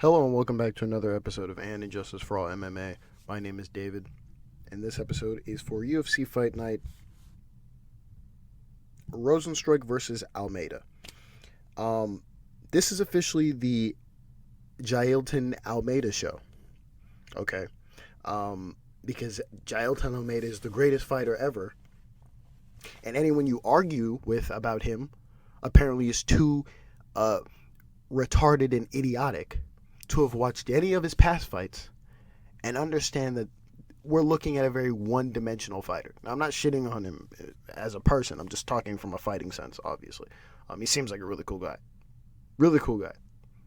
Hello and welcome back to another episode of Injustice For All MMA. My name is David, and this episode is for UFC Fight Night Rozenstruik versus Almeida. This is officially the Jailton Almeida show, okay? Because Jailton Almeida is the greatest fighter ever, and anyone you argue with about him apparently is too retarded and idiotic to have watched any of his past fights and understand that we're looking at a very one-dimensional fighter. Now, I'm not shitting on him as a person. I'm just talking from a fighting sense, obviously. He seems like a really cool guy. Really cool guy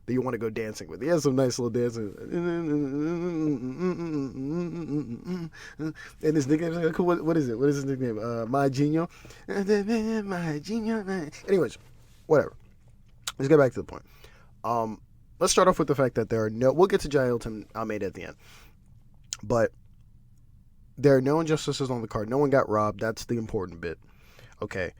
that you want to go dancing with. He has some nice little dancing. And his nickname is like, cool. What is it? What is his nickname? Mcgee. Anyways, whatever. Let's get back to the point. Let's start off with the fact that we'll get to Jailton Almeida at the end, but there are no injustices on the card. No one got robbed. That's the important bit. Okay.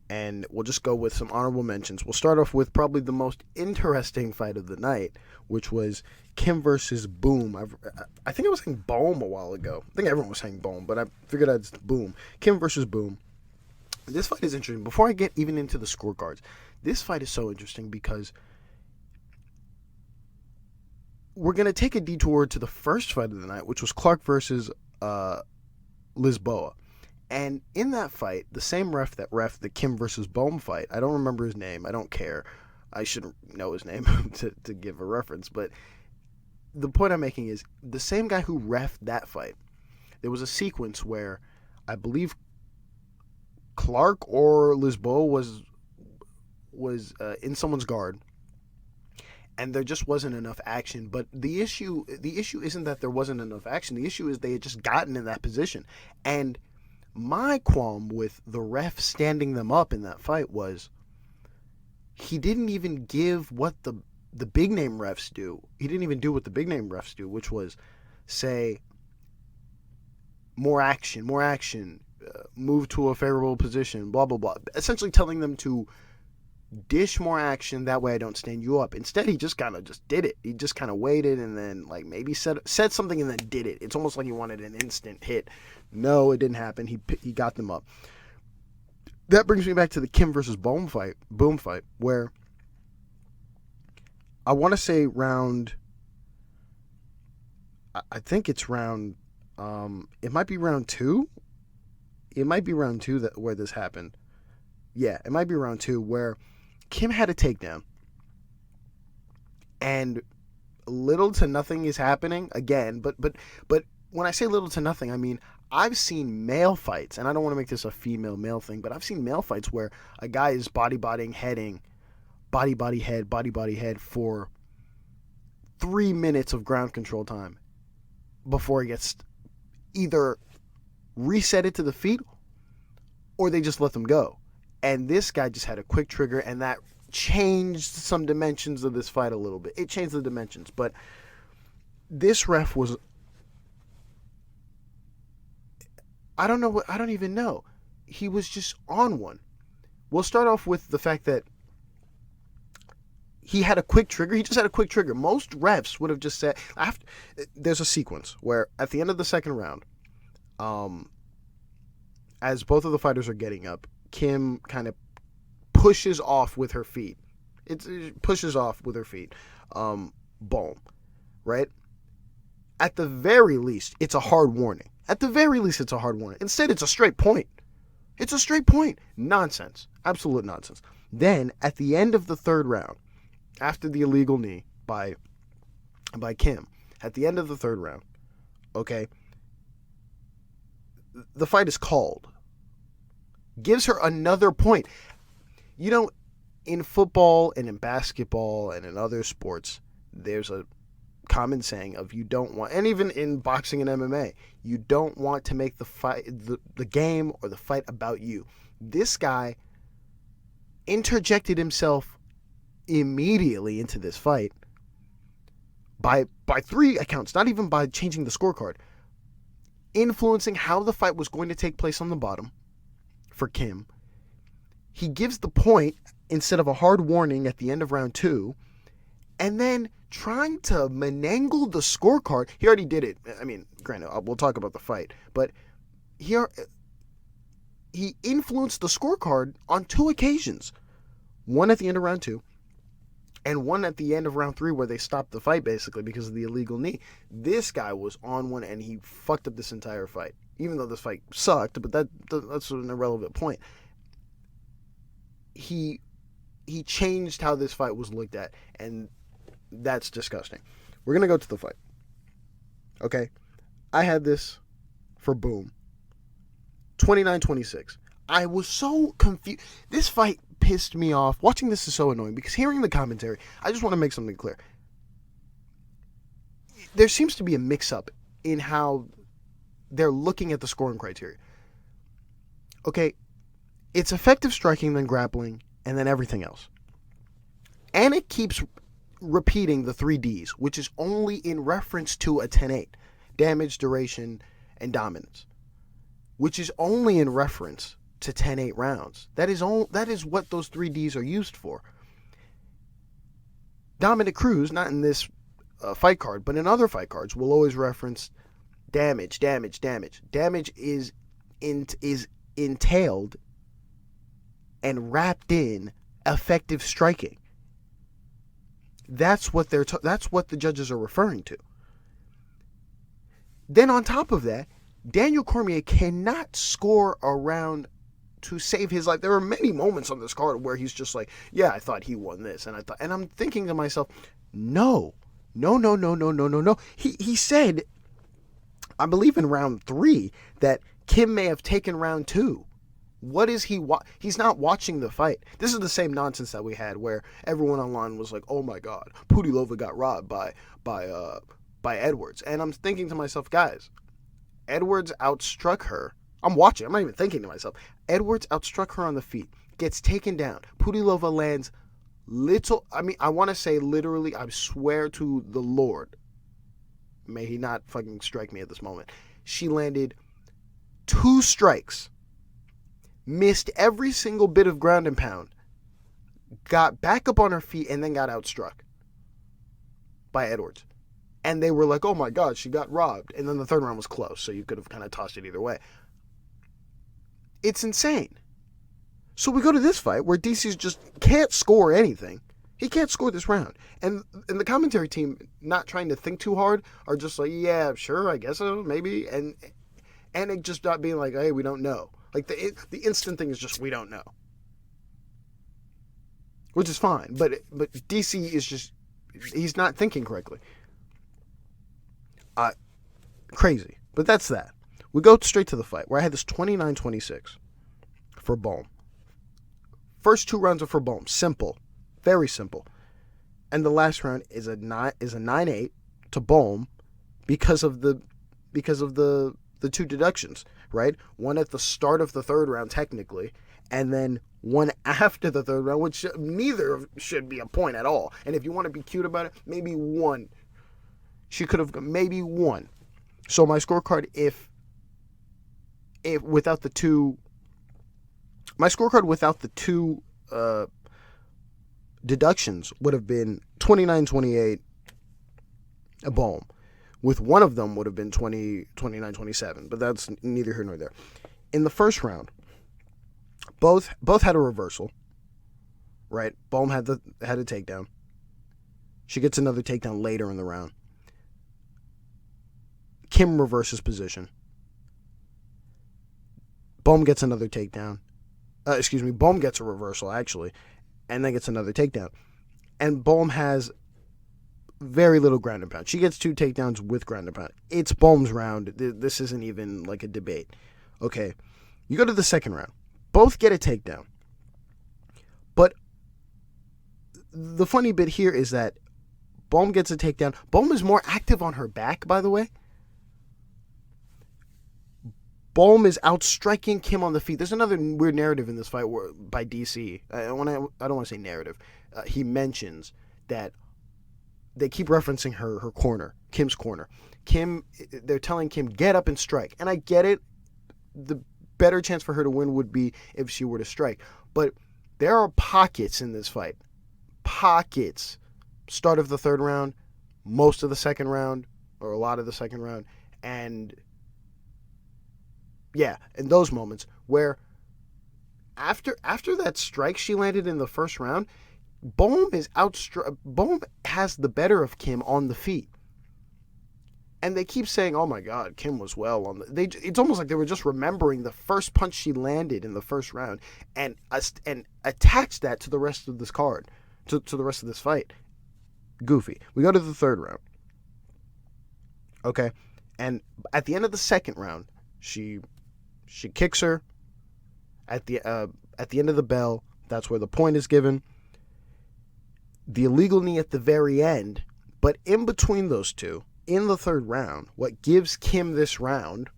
And we'll just go with some honorable mentions. We'll start off with probably the most interesting fight of the night, which was Kim versus Bohm. I think I was saying Bohm a while ago. I think everyone was saying Bohm, but I figured I'd Bohm. Kim versus Bohm. This fight is interesting. Before I get even into the scorecards, this fight is so interesting because we're going to take a detour to the first fight of the night, which was Clark versus Lisboa. And in that fight, the same ref that ref the Kim versus Bohm fight, I don't remember his name, I don't care. I shouldn't know his name to give a reference, but the point I'm making is the same guy who refed that fight, there was a sequence where I believe Clark or Lisboa was in someone's guard, and there just wasn't enough action. But the issue isn't that there wasn't enough action. The issue is they had just gotten in that position. And my qualm with the ref standing them up in that fight was he didn't even give what the big name refs do. He didn't even do what the big name refs do, which was say more action, move to a favorable position, blah, blah, blah. Essentially telling them to dish more action, that way I don't stand you up. Instead, he just kind of just did it. He just kind of waited and then like maybe said something and then did it. It's almost like he wanted an instant hit. No, it didn't happen. He got them up. That brings me back to the Kim versus Bohm fight, where I want to say round, I think it's round, it might be round 2. It might be round 2 where this happened. Yeah, it might be round 2 where Kim had a takedown, and little to nothing is happening again. But when I say little to nothing, I mean I've seen male fights, and I don't want to make this a female-male thing, but I've seen male fights where a guy is body-bodying, heading, body-body head for 3 minutes of ground control time before he gets either resetted to the feet or they just let them go. And this guy just had a quick trigger, and that changed some dimensions of this fight a little bit. It changed the dimensions, but this ref was, I don't even know. He was just on one. We'll start off with the fact that he had a quick trigger. He just had a quick trigger. Most refs would have just said, there's a sequence where at the end of the second round, as both of the fighters are getting up, Kim kind of pushes off with her feet. It pushes off with her feet. Boom. Right? At the very least, it's a hard warning. Instead, it's a straight point. Nonsense. Absolute nonsense. Then, at the end of the third round, after the illegal knee by Kim, at the end of the third round, okay, the fight is called. Gives her another point. You know, in football and in basketball and in other sports, there's a common saying of you don't want, and even in boxing and MMA, you don't want to make the fight, the game or the fight about you. This guy interjected himself immediately into this fight by 3 accounts, not even by changing the scorecard, influencing how the fight was going to take place on the bottom for Kim. He gives the point instead of a hard warning at the end of round 2, and then trying to manangle the scorecard. He already did it. I mean, granted, we'll talk about the fight, but he influenced the scorecard on 2 occasions. One at the end of round 2, and one at the end of round 3 where they stopped the fight basically because of the illegal knee. This guy was on one and he fucked up this entire fight. Even though this fight sucked, but that's an irrelevant point. He changed how this fight was looked at, and that's disgusting. We're going to go to the fight. Okay? I had this for Boom. 29-26. I was so confused. This fight pissed me off. Watching this is so annoying because hearing the commentary, I just want to make something clear. There seems to be a mix-up in how they're looking at the scoring criteria. Okay, it's effective striking, then grappling, and then everything else. And it keeps repeating the 3 Ds, which is only in reference to a 10-8. Damage, duration, and dominance. Which is only in reference to 10-8 rounds. That is what those 3 Ds are used for. Dominic Cruz, not in this fight card, but in other fight cards, will always reference damage. Damage is entailed and wrapped in effective striking. That's what that's what the judges are referring to. Then on top of that, Daniel Cormier cannot score a round to save his life. There are many moments on this card where he's just like, yeah, I thought he won this, and I'm thinking to myself, no. He said, I believe in round 3, that Kim may have taken round 2. What is he? He's not watching the fight. This is the same nonsense that we had where everyone online was like, "Oh my God, Putilova got robbed by Edwards," and I'm thinking to myself, guys, Edwards outstruck her. I'm watching. I'm not even thinking to myself. Edwards outstruck her on the feet, gets taken down. Putilova lands I want to say literally, I swear to the Lord, may he not fucking strike me at this moment. She landed 2 strikes, missed every single bit of ground and pound, got back up on her feet, and then got outstruck by Edwards. And they were like, oh my God, she got robbed. And then the third round was close, so you could have kind of tossed it either way. It's insane. So we go to this fight where DC's just can't score anything. He can't score this round. And the commentary team, not trying to think too hard, are just like, yeah, sure, I guess so, maybe. And it just not being like, hey, we don't know. Like the instant thing is just, we don't know. Which is fine. But DC is just, he's not thinking correctly. Crazy. But that's that. We go straight to the fight where I had this 29-26 for Bohm. First 2 rounds are for Bohm. Simple. Very simple. And the last round is a 9-8 to Bohm because of the 2 deductions, right? One at the start of the 3rd round technically, and then one after the 3rd round, which neither should be a point at all. And if you want to be cute about it, maybe 1. She could have maybe 1. So my scorecard, if without the 2, my scorecard without the 2 deductions would have been 29-28 a Bohm. With one of them would have been 29-27, but that's neither here nor there. In the first round, both had a reversal, right? Bohm had a takedown. She gets another takedown later in the round. Kim reverses position. Bohm gets another takedown. Bohm gets a reversal, actually, and then gets another takedown. And Bohm has very little ground and pound. She gets 2 takedowns with ground and pound. It's Bohm's round. This isn't even like a debate. Okay, you go to the second round. Both get a takedown. But the funny bit here is that Bohm gets a takedown. Bohm is more active on her back, by the way. Bohm is outstriking Kim on the feet. There's another weird narrative in this fight by DC. I don't want to say narrative. He mentions that they keep referencing her corner, Kim's corner. They're telling Kim, get up and strike. And I get it. The better chance for her to win would be if she were to strike. But there are pockets in this fight. Pockets start of the third round, most of the second round, or a lot of the second round, and yeah, in those moments where after that strike she landed in the first round, Bohm has the better of Kim on the feet. And they keep saying, "Oh my God, Kim was well on the." It's almost like they were just remembering the first punch she landed in the first round and attached that to the rest of this card, to the rest of this fight. Goofy. We go to the third round. Okay, and at the end of the second round, she kicks her. At the end of the bell, that's where the point is given. The illegal knee at the very end, but in between those two. In the third round, what gives Kim this round,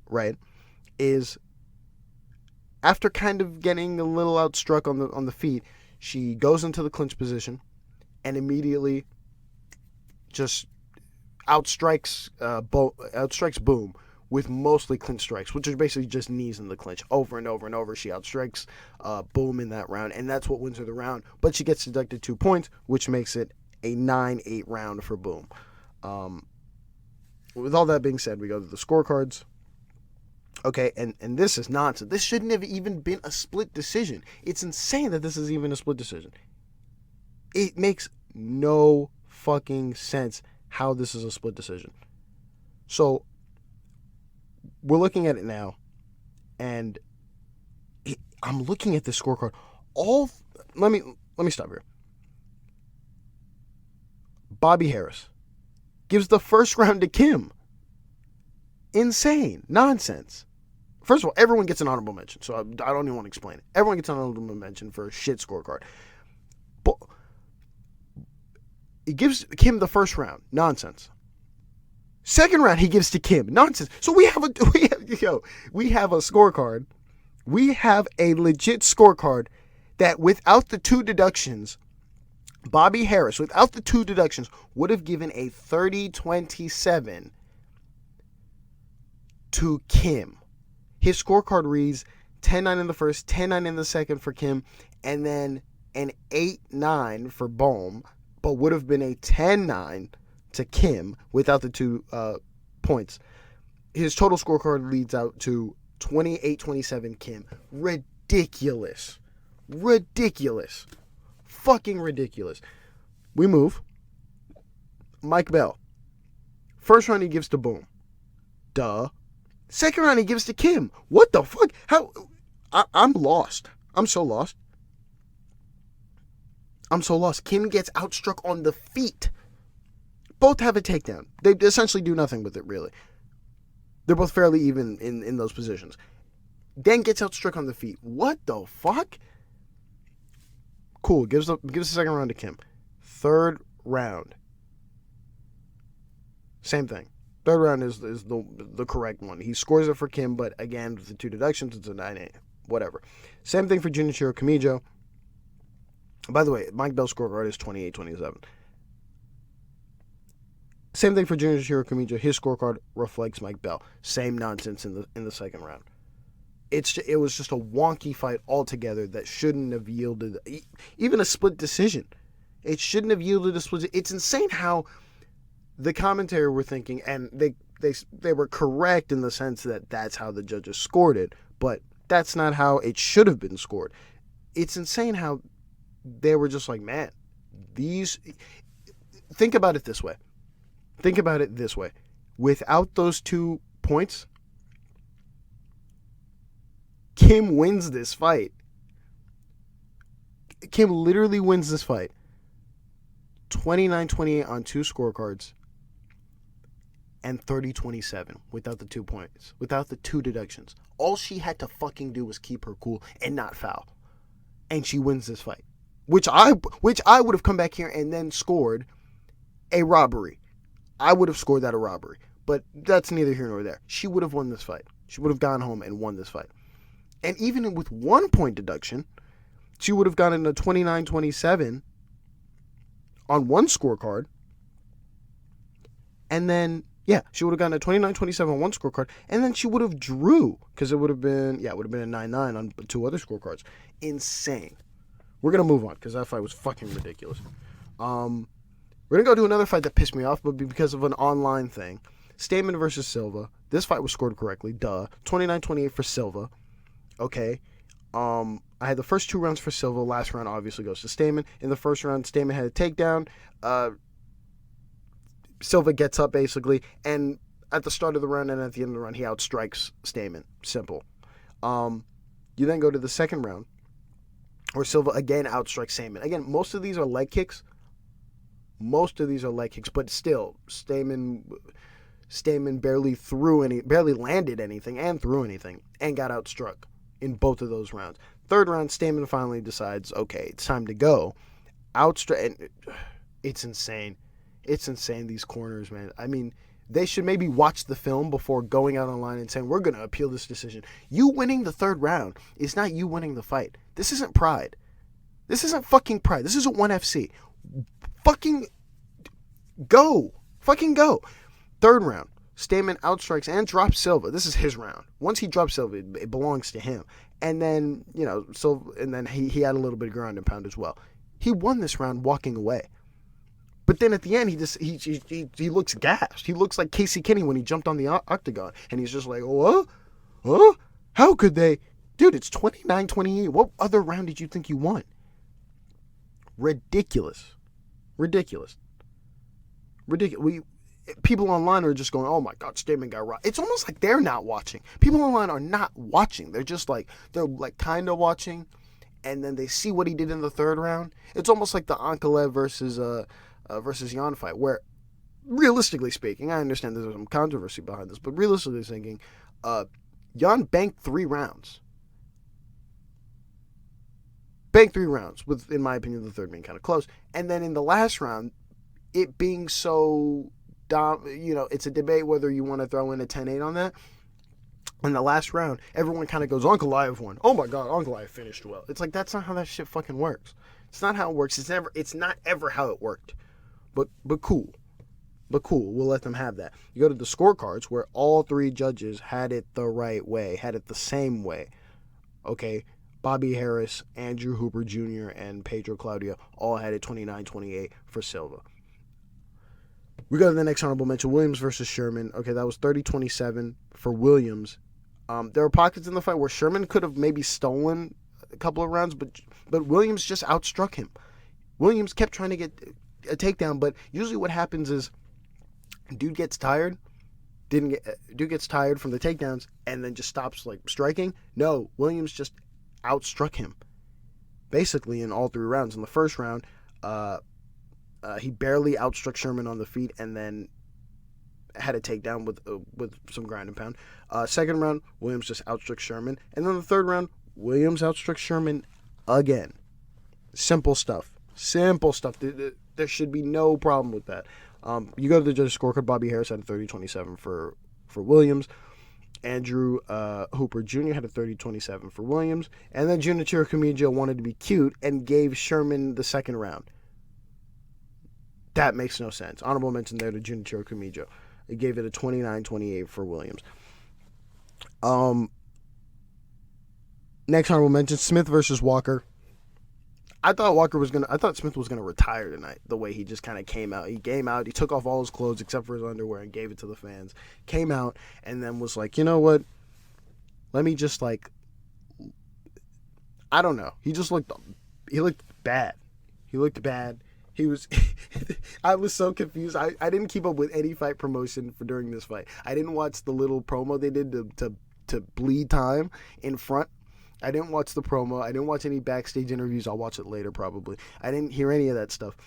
right, is after kind of getting a little outstruck on the feet, she goes into the clinch position and immediately just outstrikes Bohm with mostly clinch strikes, which are basically just knees in the clinch. Over and over and over, she outstrikes Bohm in that round, and that's what wins her the round. But she gets deducted 2 points, which makes it a 9-8 round for Bohm. With all that being said, we go to the scorecards. Okay, and this is nonsense. This shouldn't have even been a split decision. It's insane that this is even a split decision. It makes no fucking sense how this is a split decision. So, we're looking at it now, and I'm looking at this scorecard. Let me stop here. Bobby Harris gives the first round to Kim. Insane. Nonsense. First of all, everyone gets an honorable mention, so I don't even want to explain it. Everyone gets an honorable mention for a shit scorecard. But he gives Kim the first round. Nonsense. Second round, he gives to Kim. Nonsense. So we have a scorecard. We have a legit scorecard that without the 2 deductions, Bobby Harris, without the 2 deductions, would have given a 30-27 to Kim. His scorecard reads 10-9 in the first, 10-9 in the second for Kim, and then an 8-9 for Bohm, but would have been a 10-9 to Kim without the 2 points. His total scorecard leads out to 28-27 Kim. Ridiculous. Fucking ridiculous. We move. Mike Bell. First round he gives to Bohm. Duh. Second round he gives to Kim. What the fuck? How? I'm lost. I'm so lost. Kim gets outstruck on the feet. Both have a takedown. They essentially do nothing with it, really. They're both fairly even in those positions. Then gets outstruck on the feet. What the fuck? Cool. Gives the second round to Kim. Third round. Same thing. Third round is the correct one. He scores it for Kim, but again, with the 2 deductions, it's a 9-8. Whatever. Same thing for Junichiro Kamijo. By the way, Mike Bell's scorecard is 28-27. Same thing for Junichiro Kamijo. His scorecard reflects Mike Bell. Same nonsense in the second round. It was just a wonky fight altogether that shouldn't have yielded even a split decision. It shouldn't have yielded a split. It's insane how the commentary were thinking, and they were correct in the sense that that's how the judges scored it, but that's not how it should have been scored. It's insane how they were just like, man, think about it this way. Without those 2 points, Kim wins this fight. Kim literally wins this fight. 29-28 on 2 scorecards. And 30-27 without the 2 points. Without the 2 deductions. All she had to fucking do was keep her cool and not foul. And she wins this fight. Which I would have come back here and then scored a robbery. I would have scored that a robbery. But that's neither here nor there. She would have won this fight. She would have gone home and won this fight. And even with 1 point deduction, she would have gotten a 29-27 on 1 scorecard. And then, she would have gotten a 29-27 on 1 scorecard. And then she would have drew, because it would have been a 9-9 on 2 other scorecards. Insane. We're going to move on, because that fight was fucking ridiculous. We're going to go to another fight that pissed me off, but because of an online thing. Stamann versus Silva. This fight was scored correctly. Duh. 29-28 for Silva. Okay. I had the first 2 rounds for Silva. Last round obviously goes to Stamann. In the first round, Stamann had a takedown. Silva gets up basically, and at the start of the round and at the end of the round, he outstrikes Stamann. Simple. You then go to the second round, where Silva again outstrikes Stamann. Again, most of these are leg kicks. But still, Stamann barely landed anything and threw anything, and got outstruck in both of those rounds. Third round, Stamann finally decides, okay, it's time to go. It's insane. It's insane, these corners, man. I mean, they should maybe watch the film before going out online and saying, we're going to appeal this decision. You winning the third round is not you winning the fight. This isn't Pride. This isn't fucking Pride. This isn't 1FC. Fucking go. Fucking go. Third round, Stamann outstrikes and drops Silva. This is his round. Once he drops Silva, it belongs to him. And then, he had a little bit of ground and pound as well. He won this round walking away. But then at the end, he looks gassed. He looks like Casey Kinney when he jumped on the octagon. And he's just like, what? Huh? How could they? Dude, it's 29-28. What other round did you think you won? Ridiculous. People online are just going, oh my God, Stamann got rocked. It's almost like they're not watching. People online are not watching. They're kind of watching, and then they see what he did in the third round. It's almost like the Ankalaev versus Jan fight, where, realistically speaking, I understand there's some controversy behind this, but realistically speaking, Jan banked 3 rounds. With, in my opinion, the third being kind of close. And then in the last round, it being so, it's a debate whether you want to throw in a 10-8 on that. In the last round, everyone kind of goes, Ankalaev won. Oh my God, Ankalaev finished well. It's like, that's not how that shit fucking works. It's not how it works. It's not ever how it worked. But cool. We'll let them have that. You go to the scorecards where all 3 judges had it the right way, had it the same way. Okay, Bobby Harris, Andrew Hooper Jr., and Pedro Claudio all had it 29-28 for Silva. We go to the next honorable mention, Williams versus Sherman. Okay, that was 30-27 for Williams. There were pockets in the fight where Sherman could have maybe stolen a couple of rounds, but Williams just outstruck him. Williams kept trying to get a takedown, but usually what happens is dude gets tired from the takedowns and then just stops striking. No, Williams just outstruck him basically in all 3 rounds. In the first round, he barely outstruck Sherman on the feet and then had a takedown with some ground and pound. Second round, Williams just outstruck Sherman, and then the third round, Williams outstruck Sherman again. Simple stuff. There should be no problem with that. You go to the judges' scorecard. Bobby Harris had a 30-27 for Williams. Andrew Hooper Jr. had a 30-27 for Williams. And then Junichiro Kamijo wanted to be cute and gave Sherman the second round. That makes no sense. Honorable mention there to Junichiro Kamijo. He gave it a 29-28 for Williams. Next honorable mention, Smith versus Walker. I thought Smith was gonna retire tonight. The way he just kind of came out. He took off all his clothes except for his underwear and gave it to the fans. Came out and then was like, you know what? Let me just I don't know. He looked bad. I was so confused. I didn't keep up with any fight promotion during this fight. I didn't watch the little promo they did to bleed time in front. I didn't watch the promo. I didn't watch any backstage interviews. I'll watch it later probably. I didn't hear any of that stuff.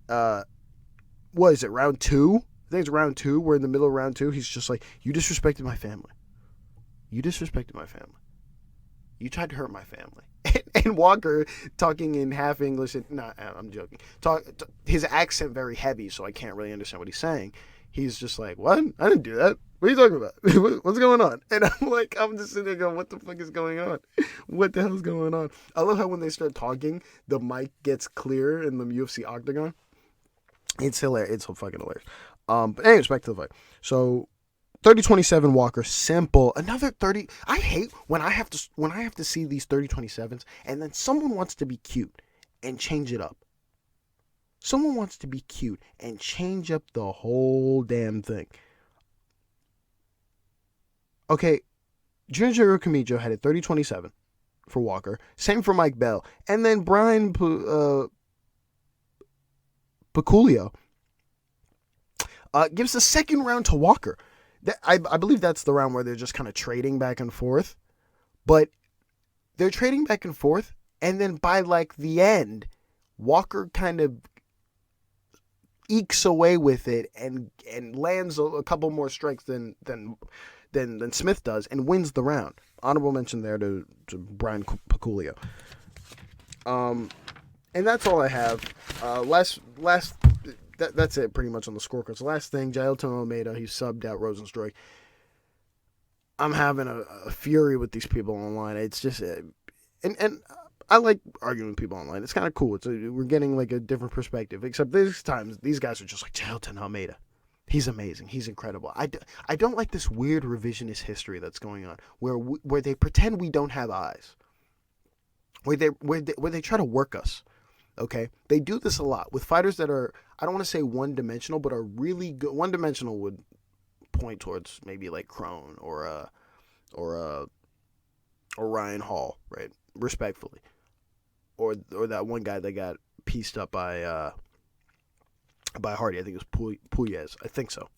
What is it, round 2? I think it's round 2. We're in the middle of round 2. He's just like, you disrespected my family. You tried to hurt my family. And Walker, talking in half English, I'm joking. His accent very heavy, so I can't really understand what he's saying. He's just like, what? I didn't do that. What are you talking about? What's going on? And I'm just sitting there going, what the fuck is going on? What the hell is going on? I love how when they start talking, the mic gets clear in the UFC octagon. It's hilarious. It's so fucking hilarious. But anyways, back to the fight. So 30-27 Walker, simple. Another 30. I hate when I have to see these 30-27s and then someone wants to be cute and change it up. Someone wants to be cute and change up the whole damn thing. Okay, Junichiro Kamijo had a 30-27 for Walker. Same for Mike Bell. And then Brian Piculio gives the second round to Walker. I believe that's the round where they're just kind of trading back and forth. But they're trading back and forth, and then by like the end, Walker kind of ekes away with it and lands a couple more strikes than Smith does and wins the round. Honorable mention there to Brian Piculio. And that's all I have. That's it pretty much on the scorecards. Last thing, Jailton Almeida, he subbed out Rozenstruik. I'm having a fury with these people online. It's just, and I like arguing with people online. It's kind of cool. We're getting like a different perspective. Except this time, these guys are just like, Jailton Almeida, he's amazing. He's incredible. I don't like this weird revisionist history that's going on, where they pretend we don't have eyes, where they try to work us. Okay, they do this a lot with fighters that are, I don't want to say one-dimensional, but are really good. One-dimensional would point towards maybe like Crone or Ryan Hall, right? Respectfully, or that one guy that got pieced up by Hardy. I think it was Pugliese. I think so.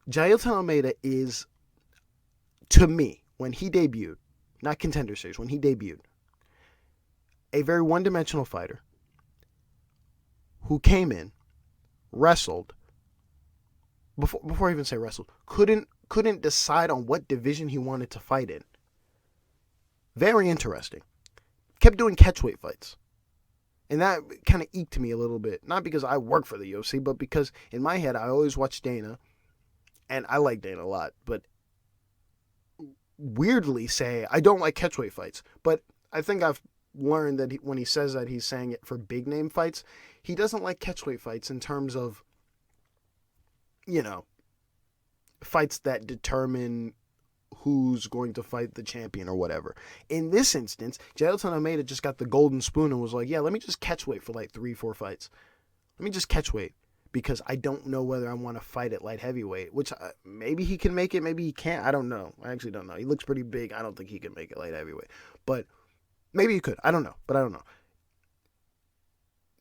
Jailton Almeida is, to me, when he debuted, not Contender Series, when he debuted, a very one-dimensional fighter who came in, wrestled, before I even say wrestled, couldn't decide on what division he wanted to fight in. Very interesting. Kept doing catchweight fights. And that kind of eked me a little bit. Not because I work for the UFC, but because in my head I always watch Dana, and I like Dana a lot, but weirdly say I don't like catchweight fights. But I think I've learned that when he says that, he's saying it for big name fights. He doesn't like catchweight fights in terms of, fights that determine who's going to fight the champion or whatever. In this instance, Jailton Almeida just got the golden spoon and was like, yeah, let me just catchweight for like 3-4 fights. Let me just catchweight because I don't know whether I want to fight at light heavyweight, which maybe he can make it, maybe he can't. I don't know. I actually don't know. He looks pretty big. I don't think he can make it light heavyweight. But maybe he could. I don't know. But I don't know.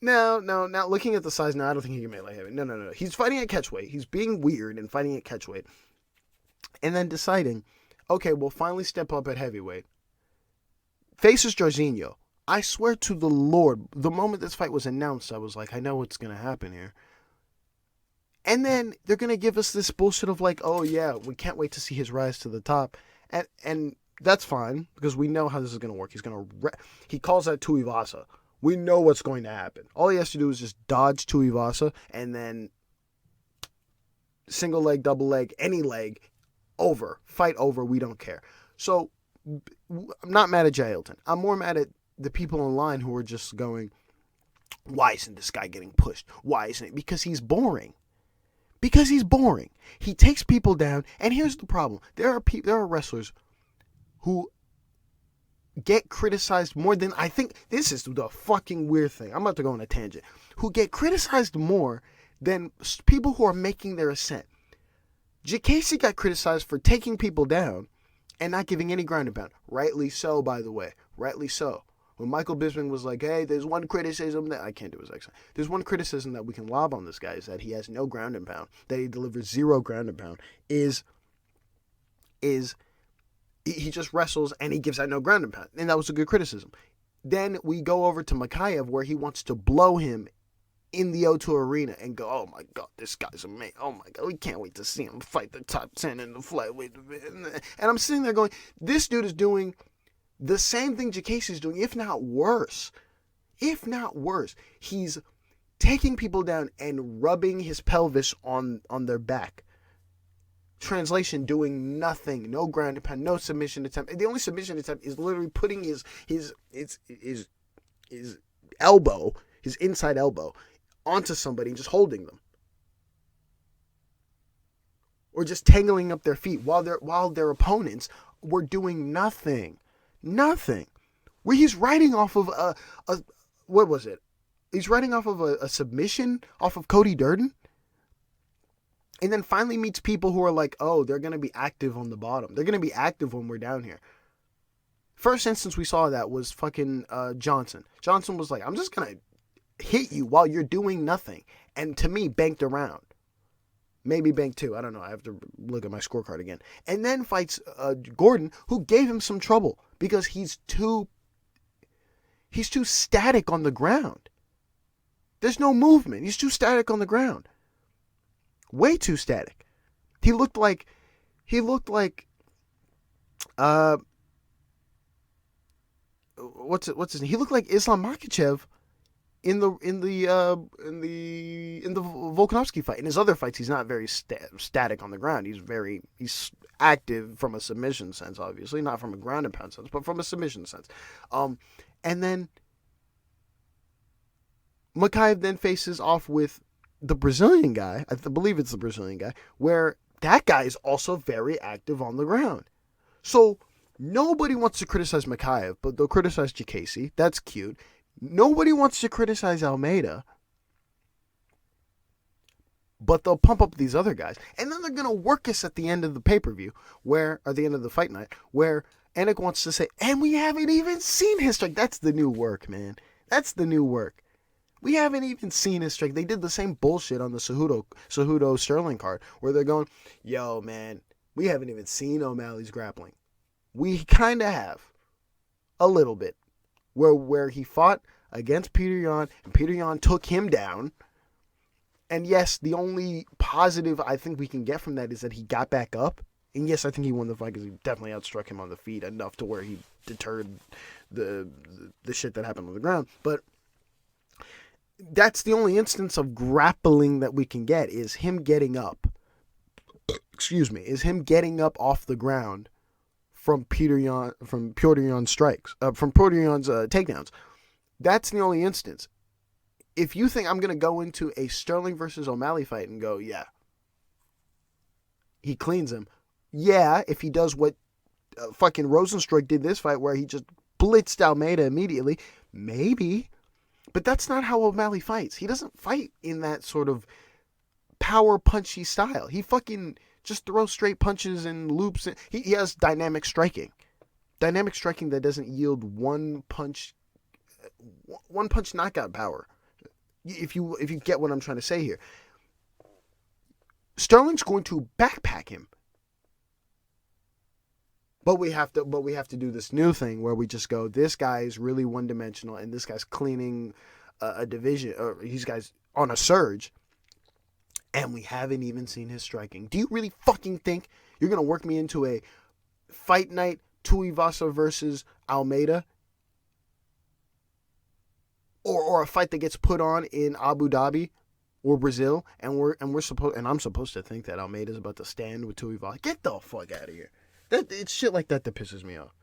No. Now, looking at the size now, I don't think he can make light heavyweight. No. He's fighting at catchweight. He's being weird and fighting at catchweight. And then deciding, okay, we'll finally step up at heavyweight. Faces Jairzinho. I swear to the Lord, the moment this fight was announced, I was like, I know what's going to happen here. And then they're going to give us this bullshit of like, oh yeah, we can't wait to see his rise to the top. And that's fine, because we know how this is going to work. He calls that Tuivasa. We know what's going to happen. All he has to do is just dodge Tuivasa, and then single leg, double leg, any leg, over. Fight over, we don't care. So, I'm not mad at Jailton. I'm more mad at the people online who are just going, why isn't this guy getting pushed? Why isn't it? Because he's boring. Because he's boring. He takes people down, and here's the problem. There are wrestlers who get criticized more than, I think, this is the fucking weird thing. I'm about to go on a tangent. Who get criticized more than people who are making their ascent. Casey got criticized for taking people down and not giving any ground and pound. Rightly so, by the way. Rightly so. When Michael Bisping was like, hey, there's one criticism that, I can't do his accent. There's one criticism that we can lob on this guy is that he has no ground and pound, that he delivers 0 ground and pound, is he just wrestles and he gives out no ground and pound. And that was a good criticism. Then we go over to Makayev where he wants to blow him in the O2 Arena and go, oh my God, this guy's amazing. Oh my God, we can't wait to see him fight the top 10 in the flyweight division. And I'm sitting there going, this dude is doing the same thing Casey's doing, if not worse. If not worse. He's taking people down and rubbing his pelvis on their back. Translation, doing nothing. No ground and pound, no submission attempt. The only submission attempt is literally putting his elbow, his inside elbow, onto somebody and just holding them. Or just tangling up their feet while their opponents were doing nothing. Nothing. Where he's riding off of what was it? He's riding off of a submission off of Cody Durden. And then finally meets people who are like, oh, they're going to be active on the bottom. They're going to be active when we're down here. First instance we saw that was fucking Johnson. Johnson was like, I'm just going to hit you while you're doing nothing. And to me, banked around. Maybe banked two. I don't know. I have to look at my scorecard again. And then fights Gordon, who gave him some trouble because he's too static on the ground. There's no movement. He's too static on the ground. Way too static. He looked like what's his name? He looked like Islam Makhachev in the Volkanovski fight. In his other fights, he's not very static on the ground. He's active from a submission sense, obviously, not from a ground and pound sense, but from a submission sense. And then Makhachev then faces off with the Brazilian guy. I believe it's the Brazilian guy, where that guy is also very active on the ground. So nobody wants to criticize Makhachev, but they'll criticize Jacasey. That's cute. Nobody wants to criticize Almeida, but they'll pump up these other guys. And then they're going to work us at the end of the pay-per-view, or the end of the fight night, where Anik wants to say, and we haven't even seen his strike. That's the new work, man. That's the new work. We haven't even seen his strike. They did the same bullshit on the Cejudo Sterling card, where they're going, yo, man, we haven't even seen O'Malley's grappling. We kind of have. A little bit. Where he fought against Peter Yan, and Peter Yan took him down. And yes, the only positive I think we can get from that is that he got back up. And yes, I think he won the fight because he definitely outstruck him on the feet enough to where he deterred the shit that happened on the ground. But that's the only instance of grappling that we can get, is him getting up. Is him getting up off the ground from Petr Yan's strikes, from Petr Yan's takedowns. That's the only instance. If you think I'm going to go into a Sterling versus O'Malley fight and go, yeah, he cleans him. Yeah, if he does what fucking Rozenstruik did this fight, where he just blitzed Almeida immediately, maybe. But that's not how O'Malley fights. He doesn't fight in that sort of power punchy style. He fucking just throws straight punches and loops. He has dynamic striking. Dynamic striking that doesn't yield one punch knockout power. If you get what I'm trying to say here. Sterling's going to backpack him. But we have to do this new thing where we just go, this guy is really one-dimensional and this guy's cleaning a division, or these guys on a surge, and we haven't even seen his striking. Do you really fucking think you're going to work me into a fight night Tuivasa versus Almeida? Or a fight that gets put on in Abu Dhabi or Brazil, and I'm supposed to think that Almeida's about to stand with Tuivasa? Get the fuck out of here. It's shit like that pisses me off.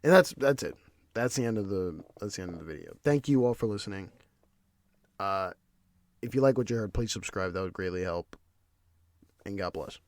And that's it. That's the end of the video. Thank you all for listening. If you like what you heard, please subscribe. That would greatly help. And God bless.